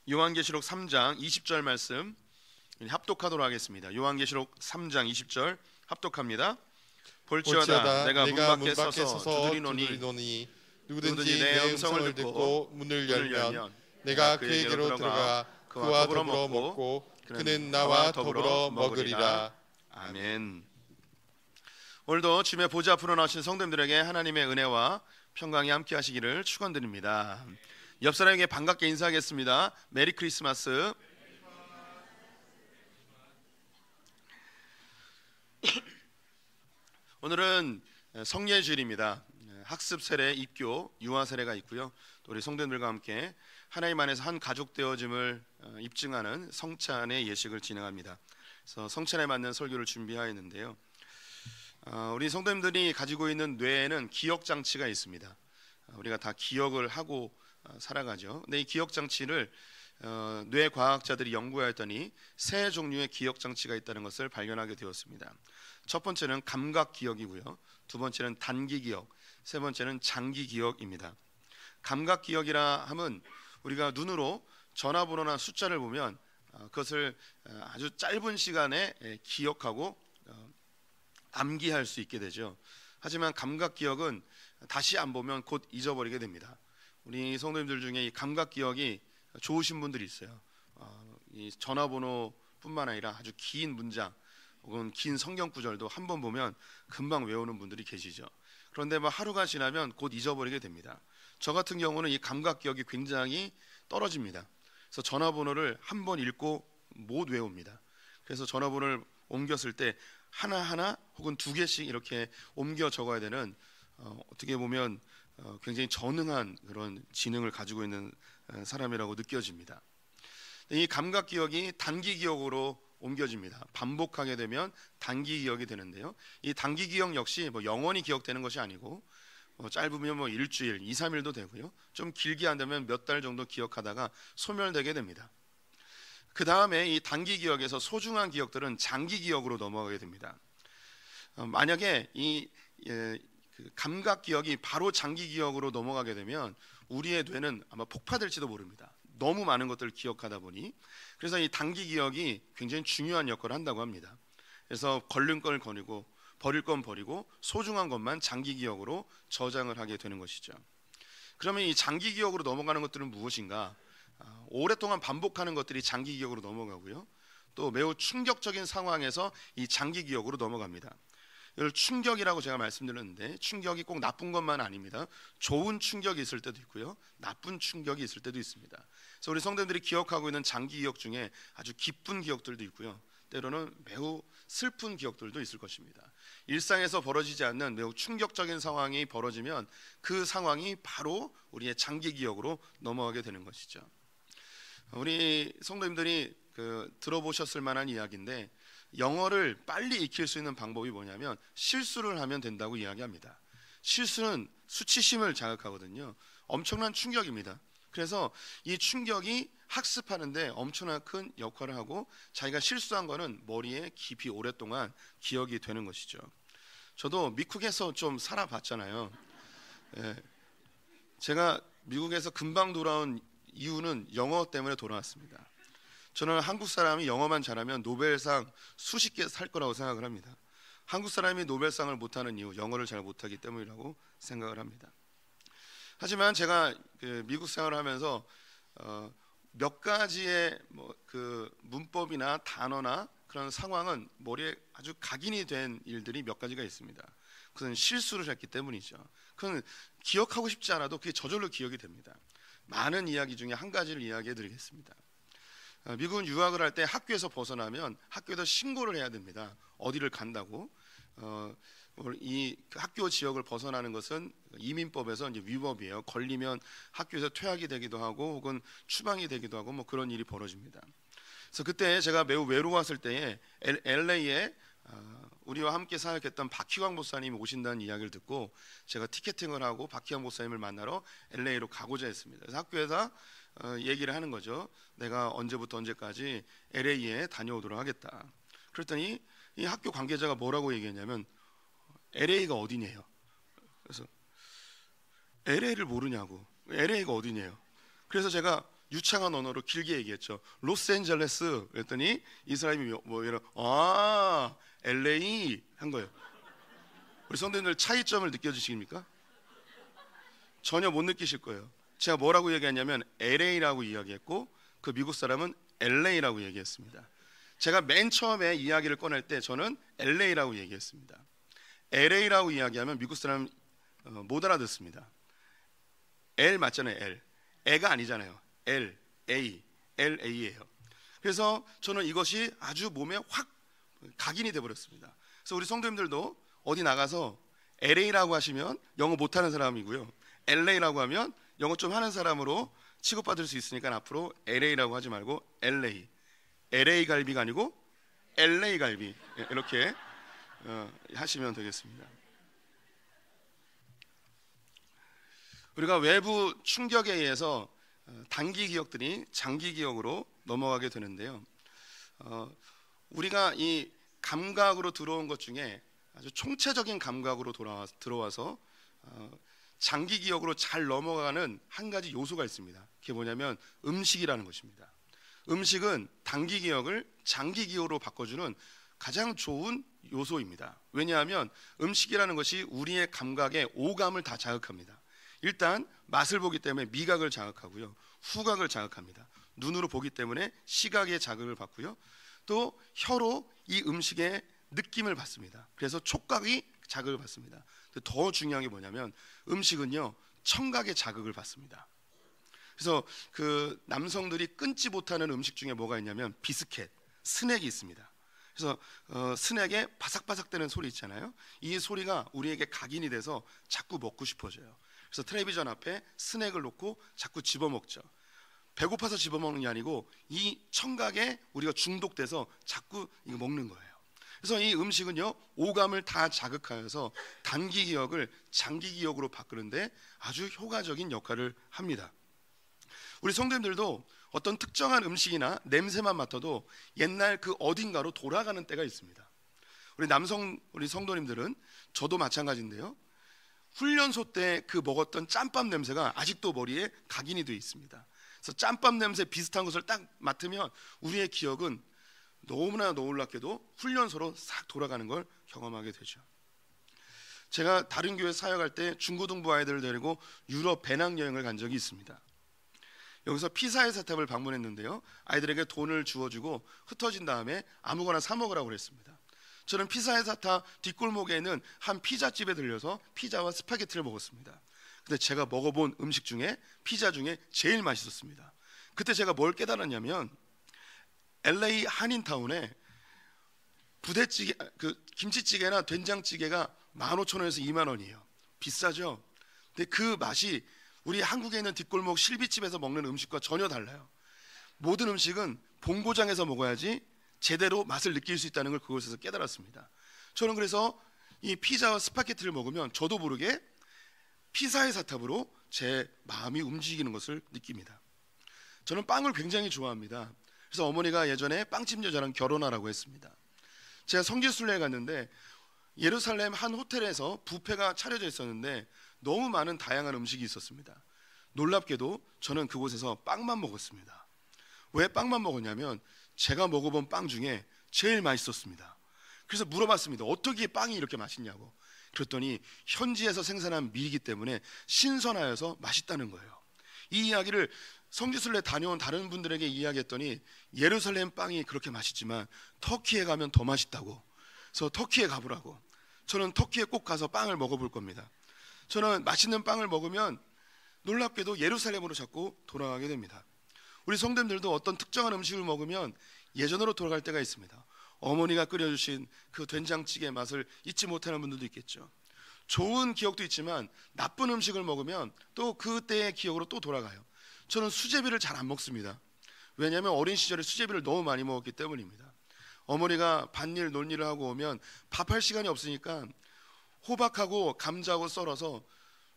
요한계시록 3장 20절 말씀 합독하도록 하겠습니다. 요한계시록 3장 20절 합독합니다. 볼지어다 내가 문 밖에 서서 두드리노니 누구든지 내 음성을 듣고 문을 열면 내가 그에게로 들어가 그와 더불어 먹고 그는 나와 더불어 먹으리라. 아멘. 오늘도 주님의 보좌 앞으로 나오신 성도님들에게 하나님의 은혜와 평강이 함께 하시기를 축원드립니다. 옆 사람에게 반갑게 인사하겠습니다. 메리 크리스마스. 오늘은 성례 주일입니다. 학습 세례, 입교, 유아 세례가 있고요. 또 우리 성도님들과 함께 하나님 안에서 한 가족 되어짐을 입증하는 성찬의 예식을 진행합니다. 그래서 성찬에 맞는 설교를 준비하였는데요. 우리 성도님들이 가지고 있는 뇌에는 기억 장치가 있습니다. 우리가 다 기억을 하고 살아가죠. 근데 이 기억 장치를 뇌 과학자들이 연구하였더니 세 종류의 기억 장치가 있다는 것을 발견하게 되었습니다. 첫 번째는 감각 기억이고요. 두 번째는 단기 기억, 세 번째는 장기 기억입니다. 감각 기억이라 함은 우리가 눈으로 전화번호나 숫자를 보면 그것을 아주 짧은 시간에 기억하고 암기할 수 있게 되죠. 하지만 감각 기억은 다시 안 보면 곧 잊어버리게 됩니다. 우리 성도님들 중에 이 감각 기억이 좋으신 분들이 있어요. 이 전화번호뿐만 아니라 아주 긴 문장 혹은 긴 성경 구절도 한 번 보면 금방 외우는 분들이 계시죠. 그런데 하루가 지나면 곧 잊어버리게 됩니다. 저 같은 경우는 이 감각 기억이 굉장히 떨어집니다. 그래서 전화번호를 한 번 읽고 못 외웁니다. 그래서 전화번호를 옮겼을 때 하나하나 혹은 두 개씩 이렇게 옮겨 적어야 되는 어떻게 보면 굉장히 전능한 그런 지능을 가지고 있는 사람이라고 느껴집니다. 이 감각 기억이 단기 기억으로 옮겨집니다. 반복하게 되면 단기 기억이 되는데요. 이 단기 기억 역시 영원히 기억되는 것이 아니고 짧으면 일주일, 2, 3일도 되고요. 좀 길게 한다면 몇 달 정도 기억하다가 소멸되게 됩니다. 그 다음에 이 단기 기억에서 소중한 기억들은 장기 기억으로 넘어가게 됩니다. 만약에 이 감각 기억이 바로 장기 기억으로 넘어가게 되면 우리의 뇌는 아마 폭파될지도 모릅니다. 너무 많은 것들을 기억하다 보니. 그래서 이 단기 기억이 굉장히 중요한 역할을 한다고 합니다. 그래서 걸른 걸 거리고 버릴 건 버리고 소중한 것만 장기 기억으로 저장을 하게 되는 것이죠. 그러면 이 장기 기억으로 넘어가는 것들은 무엇인가? 오랫동안 반복하는 것들이 장기 기억으로 넘어가고요. 또 매우 충격적인 상황에서 이 장기 기억으로 넘어갑니다. 이걸 충격이라고 제가 말씀드렸는데 충격이 꼭 나쁜 것만 아닙니다. 좋은 충격이 있을 때도 있고요. 나쁜 충격이 있을 때도 있습니다. 그래서 우리 성도님들이 기억하고 있는 장기 기억 중에 아주 기쁜 기억들도 있고요. 때로는 매우 슬픈 기억들도 있을 것입니다. 일상에서 벌어지지 않는 매우 충격적인 상황이 벌어지면 그 상황이 바로 우리의 장기 기억으로 넘어가게 되는 것이죠. 우리 성도님들이 들어보셨을 만한 이야기인데 영어를 빨리 익힐 수 있는 방법이 뭐냐면 실수를 하면 된다고 이야기합니다. 실수는 수치심을 자극하거든요. 엄청난 충격입니다. 그래서 이 충격이 학습하는데 엄청난 큰 역할을 하고 자기가 실수한 거는 머리에 깊이 오랫동안 기억이 되는 것이죠. 저도 미국에서 좀 살아봤잖아요. 제가 미국에서 금방 돌아온 이유는 영어 때문에 돌아왔습니다. 저는 한국 사람이 영어만 잘하면 노벨상 수십 개 살 거라고 생각을 합니다. 한국 사람이 노벨상을 못하는 이유, 영어를 잘 못하기 때문이라고 생각을 합니다. 하지만 제가 미국 생활을 하면서 몇 가지의 문법이나 단어나 그런 상황은 머리에 아주 각인이 된 일들이 몇 가지가 있습니다. 그것은 실수를 했기 때문이죠. 그건 기억하고 싶지 않아도 그게 저절로 기억이 됩니다. 많은 이야기 중에 한 가지를 이야기해 드리겠습니다. 미국은 유학을 할 때 학교에서 벗어나면 학교에다 신고를 해야 됩니다. 어디를 간다고. 이 학교 지역을 벗어나는 것은 이민법에서 이제 위법이에요. 걸리면 학교에서 퇴학이 되기도 하고 혹은 추방이 되기도 하고 그런 일이 벌어집니다. 그래서 그때 제가 매우 외로웠을 때에 LA에 우리와 함께 사역했던 박희광 목사님이 오신다는 이야기를 듣고 제가 티켓팅을 하고 박희광 목사님을 만나러 LA로 가고자 했습니다. 그래서 학교에서 얘기를 하는 거죠. 내가 언제부터 언제까지 LA에 다녀오도록 하겠다. 그랬더니 이 학교 관계자가 뭐라고 얘기했냐면 LA가 어디냐요. 그래서 LA를 모르냐고. LA가 어디냐요. 그래서 제가 유창한 언어로 길게 얘기했죠. 로스앤젤레스 그랬더니 이 사람이 뭐 이런 LA 한 거예요. 우리 성도님들 차이점을 느껴지십니까? 전혀 못 느끼실 거예요. 제가 뭐라고 얘기했냐면 LA라고 이야기했고 그 미국 사람은 LA라고 얘기했습니다. 제가 맨 처음에 이야기를 꺼낼 때 저는 LA라고 얘기했습니다. LA라고 이야기하면 미국 사람 못 알아듣습니다. L 맞잖아요. L. 애가 아니잖아요. LA예요. 그래서 저는 이것이 아주 몸에 확 각인이 되어버렸습니다. 그래서 우리 성도님들도 어디 나가서 LA라고 하시면 영어 못하는 사람이고요, LA라고 하면 영어 좀 하는 사람으로 취급받을 수 있으니까 앞으로 LA라고 하지 말고 LA 갈비가 아니고 LA 갈비 이렇게 하시면 되겠습니다. 우리가 외부 충격에 의해서 단기 기억들이 장기 기억으로 넘어가게 되는데요. 우리가 이 감각으로 들어온 것 중에 아주 총체적인 감각으로 들어와서 장기 기억으로 잘 넘어가는 한 가지 요소가 있습니다. 그게 뭐냐면 음식이라는 것입니다. 음식은 단기 기억을 장기 기억으로 바꿔주는 가장 좋은 요소입니다. 왜냐하면 음식이라는 것이 우리의 감각의 오감을 다 자극합니다. 일단 맛을 보기 때문에 미각을 자극하고요, 후각을 자극합니다. 눈으로 보기 때문에 시각의 자극을 받고요, 또 혀로 이 음식의 느낌을 받습니다. 그래서 촉각이 자극을 받습니다. 더 중요한 게 뭐냐면 음식은요 청각의 자극을 받습니다. 그래서 그 남성들이 끊지 못하는 음식 중에 뭐가 있냐면 비스켓, 스낵이 있습니다. 그래서 스낵에 바삭바삭대는 소리 있잖아요. 이 소리가 우리에게 각인이 돼서 자꾸 먹고 싶어져요. 그래서 텔레비전 앞에 스낵을 놓고 자꾸 집어먹죠. 배고파서 집어먹는 게 아니고 이 청각에 우리가 중독돼서 자꾸 이거 먹는 거예요. 그래서 이 음식은요 오감을 다 자극하여서 단기 기억을 장기 기억으로 바꾸는데 아주 효과적인 역할을 합니다. 우리 성도님들도 어떤 특정한 음식이나 냄새만 맡아도 옛날 그 어딘가로 돌아가는 때가 있습니다. 우리 성도님들은 저도 마찬가지인데요, 훈련소 때 그 먹었던 짬밥 냄새가 아직도 머리에 각인이 되어 있습니다. 그래서 짬밥 냄새 비슷한 것을 딱 맡으면 우리의 기억은 너무나 놀랍게도 훈련소로 싹 돌아가는 걸 경험하게 되죠. 제가 다른 교회 사역할 때 중고등부 아이들을 데리고 유럽 배낭여행을 간 적이 있습니다. 여기서 피사의 사탑을 방문했는데요, 아이들에게 돈을 주어주고 흩어진 다음에 아무거나 사 먹으라고 그랬습니다. 저는 피사의 사탑 뒷골목에 있는 한 피자집에 들려서 피자와 스파게티를 먹었습니다. 근데 제가 먹어본 음식 중에 피자 중에 제일 맛있었습니다. 그때 제가 뭘 깨달았냐면 LA 한인타운에 부대찌개, 그 김치찌개나 된장찌개가 15,000원에서 20,000원이에요. 비싸죠? 근데 그 맛이 우리 한국에 있는 뒷골목 실비집에서 먹는 음식과 전혀 달라요. 모든 음식은 본고장에서 먹어야지 제대로 맛을 느낄 수 있다는 걸 그곳에서 깨달았습니다. 저는 그래서 이 피자와 스파게티를 먹으면 저도 모르게 피사의 사탑으로 제 마음이 움직이는 것을 느낍니다. 저는 빵을 굉장히 좋아합니다. 그래서 어머니가 예전에 빵집 여자랑 결혼하라고 했습니다. 제가 성지순례에 갔는데 예루살렘 한 호텔에서 뷔페가 차려져 있었는데 너무 많은 다양한 음식이 있었습니다. 놀랍게도 저는 그곳에서 빵만 먹었습니다. 왜 빵만 먹었냐면 제가 먹어본 빵 중에 제일 맛있었습니다. 그래서 물어봤습니다. 어떻게 빵이 이렇게 맛있냐고. 그랬더니 현지에서 생산한 밀이기 때문에 신선하여서 맛있다는 거예요. 이 이야기를 성지순례 다녀온 다른 분들에게 이야기했더니 예루살렘 빵이 그렇게 맛있지만 터키에 가면 더 맛있다고. 그래서 터키에 가보라고. 저는 터키에 꼭 가서 빵을 먹어볼 겁니다. 저는 맛있는 빵을 먹으면 놀랍게도 예루살렘으로 자꾸 돌아가게 됩니다. 우리 성도님들도 어떤 특정한 음식을 먹으면 예전으로 돌아갈 때가 있습니다. 어머니가 끓여주신 그 된장찌개 맛을 잊지 못하는 분들도 있겠죠. 좋은 기억도 있지만 나쁜 음식을 먹으면 또 그때의 기억으로 또 돌아가요. 저는 수제비를 잘 안 먹습니다. 왜냐하면 어린 시절에 수제비를 너무 많이 먹었기 때문입니다. 어머니가 밭일 논일을 하고 오면 밥할 시간이 없으니까 호박하고 감자하고 썰어서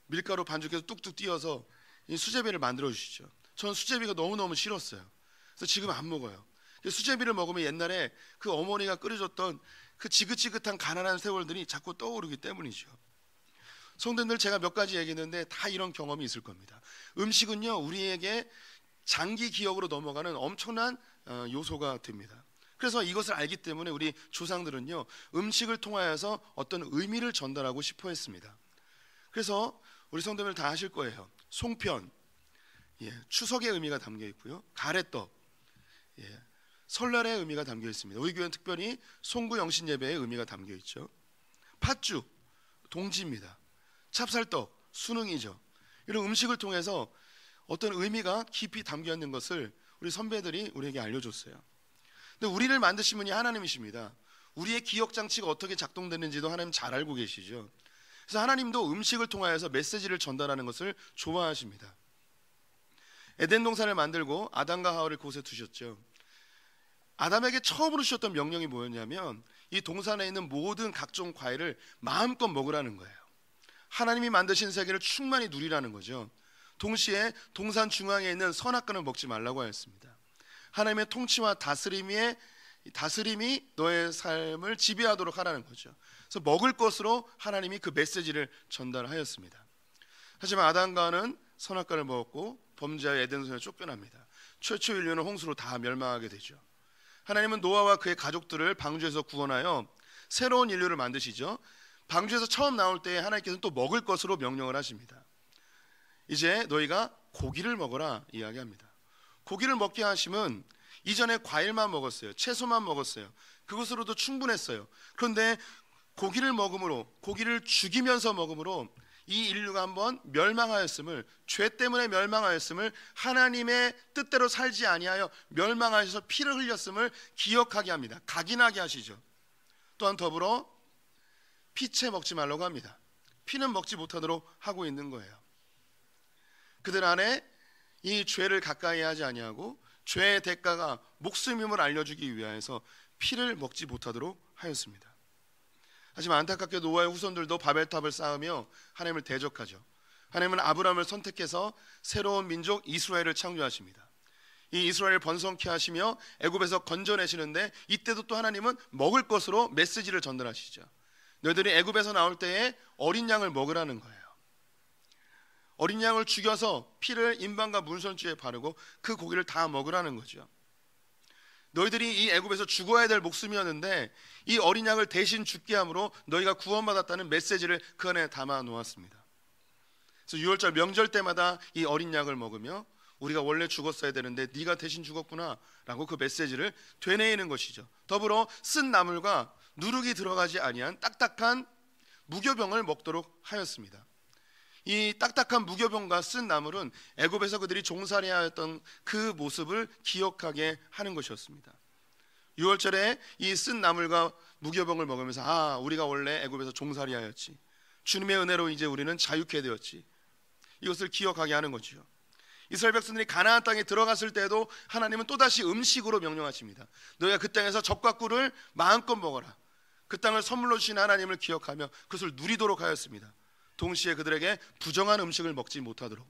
밀가루 반죽해서 뚝뚝 띄어서 이 수제비를 만들어 주시죠. 저는 수제비가 너무너무 싫었어요. 그래서 지금 안 먹어요. 수제비를 먹으면 옛날에 그 어머니가 끓여줬던 그 지긋지긋한 가난한 세월들이 자꾸 떠오르기 때문이죠. 성도님들, 제가 몇 가지 얘기했는데 다 이런 경험이 있을 겁니다. 음식은요 우리에게 장기 기억으로 넘어가는 엄청난 요소가 됩니다. 그래서 이것을 알기 때문에 우리 조상들은요, 음식을 통하여서 어떤 의미를 전달하고 싶어 했습니다. 그래서 우리 성도님들 다 아실 거예요. 송편, 추석의 의미가 담겨 있고요. 가래떡, 설날의 의미가 담겨 있습니다. 우리 교회는 특별히 송구 영신 예배의 의미가 담겨 있죠. 팥죽, 동지입니다. 찹쌀떡, 수능이죠. 이런 음식을 통해서 어떤 의미가 깊이 담겨 있는 것을 우리 선배들이 우리에게 알려줬어요. 근데 우리를 만드신 분이 하나님이십니다. 우리의 기억 장치가 어떻게 작동되는지도 하나님 잘 알고 계시죠. 그래서 하나님도 음식을 통하여서 메시지를 전달하는 것을 좋아하십니다. 에덴 동산을 만들고 아담과 하와를 그곳에 두셨죠. 아담에게 처음으로 주셨던 명령이 뭐였냐면 이 동산에 있는 모든 각종 과일을 마음껏 먹으라는 거예요. 하나님이 만드신 세계를 충만히 누리라는 거죠. 동시에 동산 중앙에 있는 선악과는 먹지 말라고 하였습니다. 하나님의 통치와 다스림이 너의 삶을 지배하도록 하라는 거죠. 그래서 먹을 것으로 하나님이 그 메시지를 전달하였습니다. 하지만 아담과 하와는 선악과를 먹었고 범죄하여 에덴성에 쫓겨납니다. 최초 인류는 홍수로 다 멸망하게 되죠. 하나님은 노아와 그의 가족들을 방주에서 구원하여 새로운 인류를 만드시죠. 방주에서 처음 나올 때 하나님께서는 또 먹을 것으로 명령을 하십니다. 이제 너희가 고기를 먹어라 이야기합니다. 고기를 먹게 하심은 이전에 과일만 먹었어요. 채소만 먹었어요. 그것으로도 충분했어요. 그런데 고기를 먹음으로, 고기를 죽이면서 먹음으로 이 인류가 한번 멸망하였음을, 죄 때문에 멸망하였음을, 하나님의 뜻대로 살지 아니하여 멸망하셔서 피를 흘렸음을 기억하게 합니다. 각인하게 하시죠. 또한 더불어 피채 먹지 말라고 합니다. 피는 먹지 못하도록 하고 있는 거예요. 그들 안에 이 죄를 가까이 하지 아니하고 죄의 대가가 목숨임을 알려주기 위하여서 피를 먹지 못하도록 하였습니다. 하지만 안타깝게 노아의 후손들도 바벨탑을 쌓으며 하나님을 대적하죠. 하나님은 아브라함을 선택해서 새로운 민족 이스라엘을 창조하십니다. 이 이스라엘을 번성케 하시며 애굽에서 건져내시는데 이때도 또 하나님은 먹을 것으로 메시지를 전달하시죠. 너희들이 애굽에서 나올 때에 어린 양을 먹으라는 거예요. 어린 양을 죽여서 피를 인방과 문선주에 바르고 그 고기를 다 먹으라는 거죠. 너희들이 이 애굽에서 죽어야 될 목숨이었는데 이 어린 양을 대신 죽게 함으로 너희가 구원받았다는 메시지를 그 안에 담아 놓았습니다. 그래서 6월절 명절 때마다 이 어린 양을 먹으며 우리가 원래 죽었어야 되는데 네가 대신 죽었구나 라고 그 메시지를 되뇌이는 것이죠. 더불어 쓴 나물과 누룩이 들어가지 아니한 딱딱한 무교병을 먹도록 하였습니다. 이 딱딱한 무교병과 쓴 나물은 애굽에서 그들이 종살이하였던 그 모습을 기억하게 하는 것이었습니다. 6월절에 이 쓴 나물과 무교병을 먹으면서 우리가 원래 애굽에서 종살이하였지, 주님의 은혜로 이제 우리는 자유케 되었지, 이것을 기억하게 하는 거죠. 이스라엘 백성들이 가나안 땅에 들어갔을 때도 하나님은 또다시 음식으로 명령하십니다. 너희가 그 땅에서 젖과 꿀을 마음껏 먹어라. 그 땅을 선물로 주신 하나님을 기억하며 그것을 누리도록 하였습니다. 동시에 그들에게 부정한 음식을 먹지 못하도록,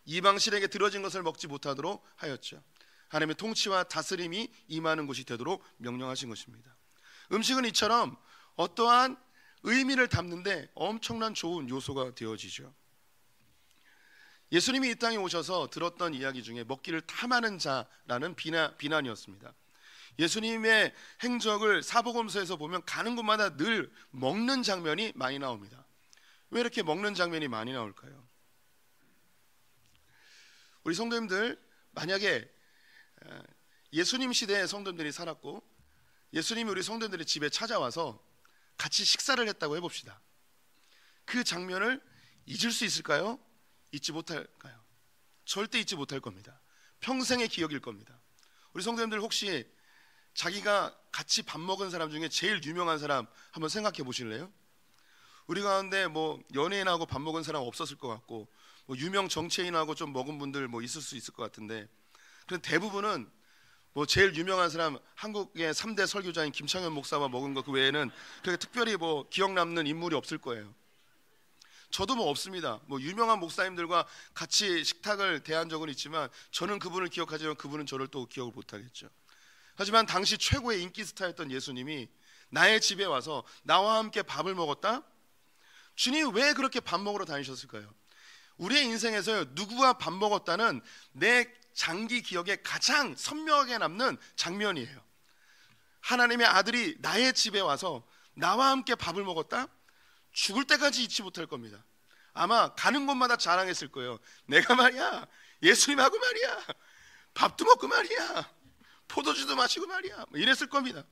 이방신에게 들어진 것을 먹지 못하도록 하였죠. 하나님의 통치와 다스림이 임하는 곳이 되도록 명령하신 것입니다. 음식은 이처럼 어떠한 의미를 담는데 엄청난 좋은 요소가 되어지죠. 예수님이 이 땅에 오셔서 들었던 이야기 중에 먹기를 탐하는 자라는 비난이었습니다. 예수님의 행적을 사복음서에서 보면 가는 곳마다 늘 먹는 장면이 많이 나옵니다. 왜 이렇게 먹는 장면이 많이 나올까요? 우리 성도님들, 만약에 예수님 시대의 성도님들이 살았고 예수님이 우리 성도님들의 집에 찾아와서 같이 식사를 했다고 해봅시다. 그 장면을 잊을 수 있을까요? 잊지 못할까요? 절대 잊지 못할 겁니다. 평생의 기억일 겁니다. 우리 성도님들 혹시 자기가 같이 밥 먹은 사람 중에 제일 유명한 사람 한번 생각해 보실래요? 우리 가운데 뭐 연예인하고 밥 먹은 사람 없었을 것 같고, 뭐 유명 정치인하고 좀 먹은 분들 뭐 있을 수 있을 것 같은데, 그런 대부분은 뭐 제일 유명한 사람, 한국의 3대 설교자인 김창현 목사와 먹은 거 그 외에는 그렇게 특별히 뭐 기억 남는 인물이 없을 거예요. 저도 뭐 없습니다. 뭐 유명한 목사님들과 같이 식탁을 대한 적은 있지만 저는 그분을 기억하지만 그분은 저를 또 기억을 못하겠죠. 하지만 당시 최고의 인기 스타였던 예수님이 나의 집에 와서 나와 함께 밥을 먹었다? 주님이 왜 그렇게 밥 먹으러 다니셨을까요? 우리의 인생에서 누구와 밥 먹었다는 내 장기 기억에 가장 선명하게 남는 장면이에요. 하나님의 아들이 나의 집에 와서 나와 함께 밥을 먹었다? 죽을 때까지 잊지 못할 겁니다. 아마 가는 곳마다 자랑했을 거예요. 내가 말이야 예수님하고 말이야 밥도 먹고 말이야 포도주도 마시고 말이야 이랬을 겁니다.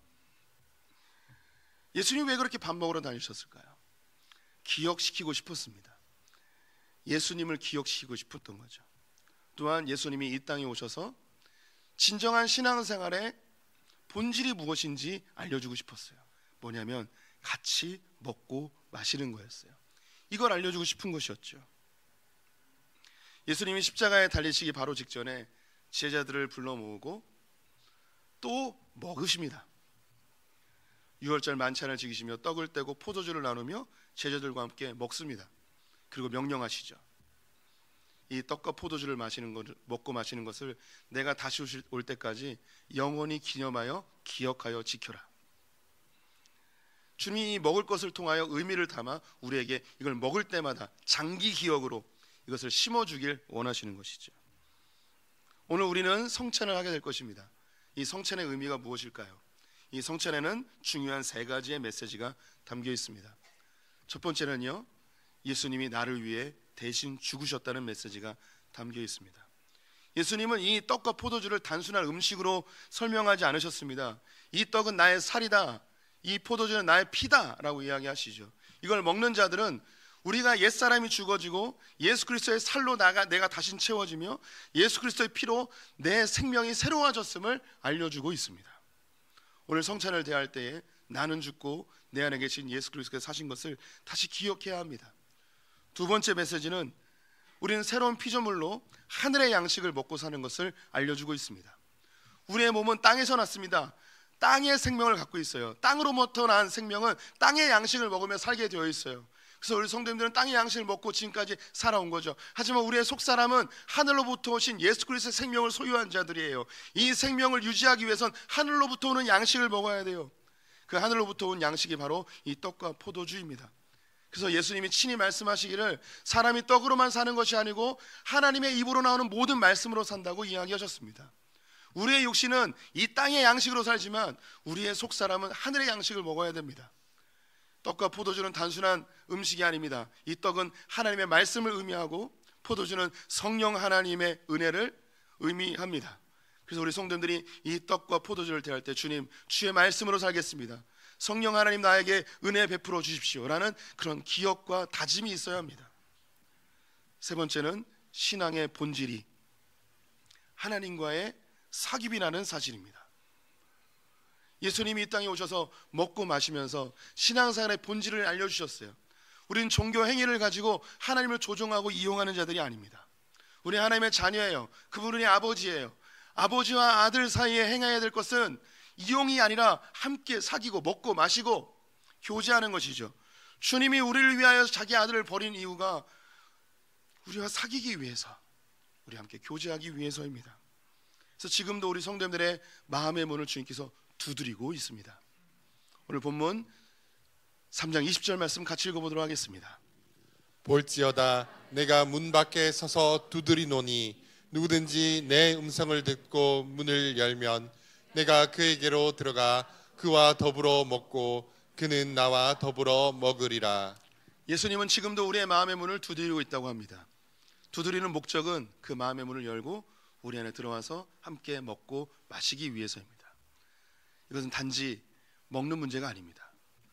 예수님이 왜 그렇게 밥 먹으러 다니셨을까요? 기억시키고 싶었습니다. 예수님을 기억시키고 싶었던 거죠. 또한 예수님이 이 땅에 오셔서 진정한 신앙생활의 본질이 무엇인지 알려주고 싶었어요. 뭐냐면 같이 먹고 마시는 거였어요. 이걸 알려주고 싶은 것이었죠. 예수님이 십자가에 달리시기 바로 직전에 제자들을 불러 모으고 또 먹으십니다. 유월절 만찬을 지키시며 떡을 떼고 포도주를 나누며 제자들과 함께 먹습니다. 그리고 명령하시죠. 이 떡과 포도주를 먹고 마시는 것을 내가 다시 올 때까지 영원히 기념하여 기억하여 지켜라. 주님이 먹을 것을 통하여 의미를 담아 우리에게 이걸 먹을 때마다 장기 기억으로 이것을 심어주길 원하시는 것이죠. 오늘 우리는 성찬을 하게 될 것입니다. 이 성찬의 의미가 무엇일까요? 이 성찬에는 중요한 세 가지의 메시지가 담겨 있습니다. 첫 번째는요, 예수님이 나를 위해 대신 죽으셨다는 메시지가 담겨 있습니다. 예수님은 이 떡과 포도주를 단순한 음식으로 설명하지 않으셨습니다. 이 떡은 나의 살이다, 이 포도주는 나의 피다 라고 이야기하시죠. 이걸 먹는 자들은 우리가 옛사람이 죽어지고 예수 그리스도의 살로 내가 다시 채워지며 예수 그리스도의 피로 내 생명이 새로워졌음을 알려주고 있습니다. 오늘 성찬을 대할 때에 나는 죽고 내 안에 계신 예수 그리스도께서 사신 것을 다시 기억해야 합니다. 두 번째 메시지는 우리는 새로운 피조물로 하늘의 양식을 먹고 사는 것을 알려주고 있습니다. 우리의 몸은 땅에서 났습니다. 땅의 생명을 갖고 있어요. 땅으로부터 난 생명은 땅의 양식을 먹으며 살게 되어 있어요. 그래서 우리 성도님들은 땅의 양식을 먹고 지금까지 살아온 거죠. 하지만 우리의 속사람은 하늘로부터 오신 예수 그리스도의 생명을 소유한 자들이에요. 이 생명을 유지하기 위해선 하늘로부터 오는 양식을 먹어야 돼요. 그 하늘로부터 온 양식이 바로 이 떡과 포도주입니다. 그래서 예수님이 친히 말씀하시기를 사람이 떡으로만 사는 것이 아니고 하나님의 입으로 나오는 모든 말씀으로 산다고 이야기하셨습니다. 우리의 육신은 이 땅의 양식으로 살지만 우리의 속사람은 하늘의 양식을 먹어야 됩니다. 떡과 포도주는 단순한 음식이 아닙니다. 이 떡은 하나님의 말씀을 의미하고 포도주는 성령 하나님의 은혜를 의미합니다. 그래서 우리 성도님들이 이 떡과 포도주를 대할 때 주님, 주의 말씀으로 살겠습니다. 성령 하나님 나에게 은혜 베풀어 주십시오 라는 그런 기억과 다짐이 있어야 합니다. 세 번째는 신앙의 본질이 하나님과의 사귐이라는 사실입니다. 예수님이 이 땅에 오셔서 먹고 마시면서 신앙생활의 본질을 알려주셨어요. 우리는 종교 행위를 가지고 하나님을 조종하고 이용하는 자들이 아닙니다. 우리 하나님의 자녀예요. 그분은 우리 아버지예요. 아버지와 아들 사이에 행해야 될 것은 이용이 아니라 함께 사귀고 먹고 마시고 교제하는 것이죠. 주님이 우리를 위하여 자기 아들을 버린 이유가 우리와 사귀기 위해서, 우리 함께 교제하기 위해서입니다. 그래서 지금도 우리 성도님들의 마음의 문을 주님께서 두드리고 있습니다. 오늘 본문 3장 20절 말씀 같이 읽어보도록 하겠습니다. 볼지어다 내가 문 밖에 서서 두드리노니 누구든지 내 음성을 듣고 문을 열면 내가 그에게로 들어가 그와 더불어 먹고 그는 나와 더불어 먹으리라. 예수님은 지금도 우리의 마음의 문을 두드리고 있다고 합니다. 두드리는 목적은 그 마음의 문을 열고 우리 안에 들어와서 함께 먹고 마시기 위해서입니다. 이것은 단지 먹는 문제가 아닙니다.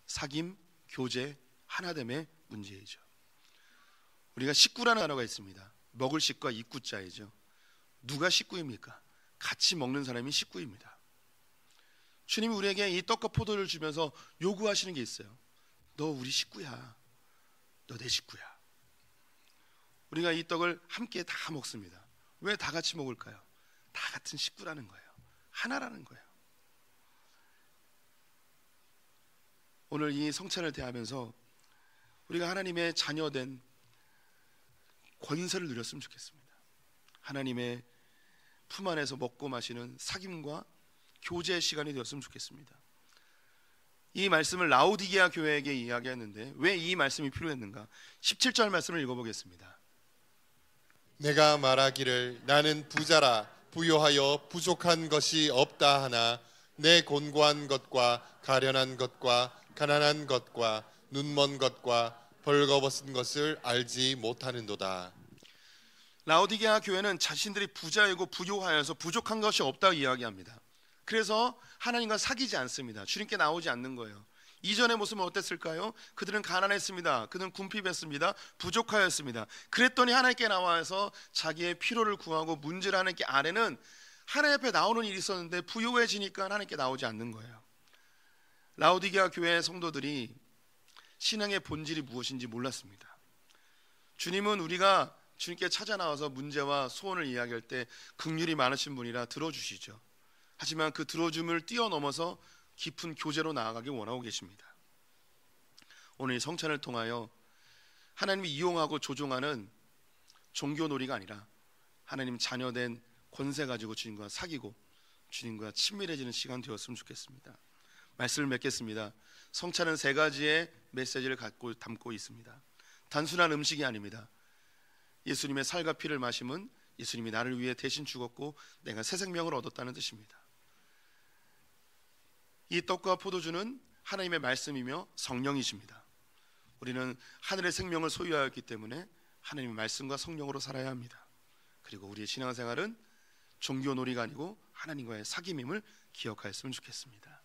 사귐, 교제, 하나됨의 문제이죠. 우리가 식구라는 단어가 있습니다. 먹을 식구와 입구자이죠. 누가 식구입니까? 같이 먹는 사람이 식구입니다. 주님이 우리에게 이 떡과 포도를 주면서 요구하시는 게 있어요. 너 우리 식구야. 너 내 식구야. 우리가 이 떡을 함께 다 먹습니다. 왜 다 같이 먹을까요? 다 같은 식구라는 거예요. 하나라는 거예요. 오늘 이 성찬을 대하면서 우리가 하나님의 자녀된 권세를 누렸으면 좋겠습니다. 하나님의 품 안에서 먹고 마시는 사귐과 교제의 시간이 되었으면 좋겠습니다. 이 말씀을 라오디게아 교회에게 이야기했는데 왜 이 말씀이 필요했는가? 17절 말씀을 읽어보겠습니다. 내가 말하기를 나는 부자라 부요하여 부족한 것이 없다 하나 내 곤고한 것과 가련한 것과 가난한 것과 눈먼 것과 벌거벗은 것을 알지 못하는도다. 라오디게아 교회는 자신들이 부자이고 부요하여서 부족한 것이 없다고 이야기합니다. 그래서 하나님과 사귀지 않습니다. 주님께 나오지 않는 거예요. 이전의 모습은 어땠을까요? 그들은 가난했습니다. 그들은 궁핍했습니다. 부족하였습니다. 그랬더니 하나님께 나와서 자기의 필요를 구하고 문제를 하나님께 아뢰는 하나님 앞에 나오는 일이 있었는데 부요해지니까 하나님께 나오지 않는 거예요. 라오디게아 교회의 성도들이 신앙의 본질이 무엇인지 몰랐습니다. 주님은 우리가 주님께 찾아 나와서 문제와 소원을 이야기할 때 긍휼이 많으신 분이라 들어주시죠. 하지만 그 들어줌을 뛰어넘어서 깊은 교제로 나아가길 원하고 계십니다. 오늘 이 성찬을 통하여 하나님이 이용하고 조종하는 종교놀이가 아니라 하나님 자녀된 권세 가지고 주님과 사귀고 주님과 친밀해지는 시간 되었으면 좋겠습니다. 말씀을 맺겠습니다. 성찬은 세 가지의 메시지를 담고 있습니다. 단순한 음식이 아닙니다. 예수님의 살과 피를 마심은 예수님이 나를 위해 대신 죽었고 내가 새 생명을 얻었다는 뜻입니다. 이 떡과 포도주는 하나님의 말씀이며 성령이십니다. 우리는 하늘의 생명을 소유하였기 때문에 하나님의 말씀과 성령으로 살아야 합니다. 그리고 우리의 신앙생활은 종교놀이가 아니고 하나님과의 사귐임을 기억하였으면 좋겠습니다.